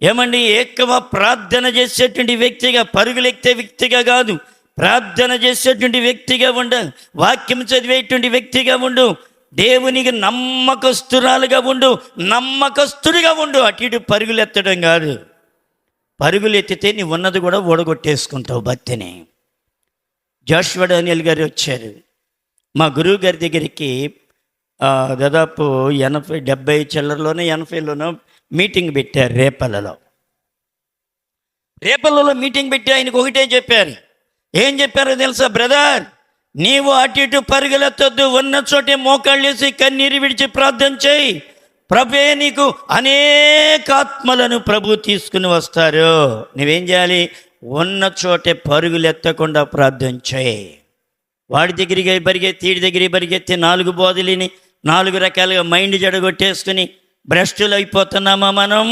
ఏమండి, ఎక్కువ ప్రార్థన చేసేటువంటి వ్యక్తిగా, పరుగులెత్తే వ్యక్తిగా కాదు, ప్రార్థన చేసేటువంటి వ్యక్తిగా ఉండు, వాక్యం చదివేటువంటి వ్యక్తిగా ఉండు, దేవునికి నమ్మకస్తురాలుగా ఉండు, నమ్మకస్తుడిగా ఉండు. అటు ఇటు పరుగులెత్తడం కాదు. పరుగులెత్తితే నీ ఉన్నది కూడా ఓడగొట్టేసుకుంటావు భక్తిని. జాషువా డానియల్ గారు వచ్చారు మా గురువు గారి దగ్గరికి. దాదాపు 70 చిల్లరలోనో 80లోనో మీటింగ్ పెట్టారు రేపల్లలో మీటింగ్ పెట్టి ఆయనకు ఒకటే చెప్పారు. ఏం చెప్పారో తెలుసా? బ్రదర్, నీవు అటు ఇటు పరుగులెత్తొద్దు, ఉన్న చోటే మోకాళ్ళు వేసి కన్నీరు విడిచి ప్రార్థన చేయి. ప్రభువే నీకు అనేక ఆత్మలను ప్రభు తీసుకుని వస్తారు. నువ్వేం చేయాలి? ఉన్న చోటే పరుగులెత్తకుండా ప్రార్థన చేయి. వాడి దగ్గరికి పరిగెత్తి, వీడి దగ్గరికి పరిగెత్తి 4 బోధలిని 4 రకాలుగా మైండ్ జడగొట్టేసుకుని భ్రష్టులు అయిపోతున్నామా మనం?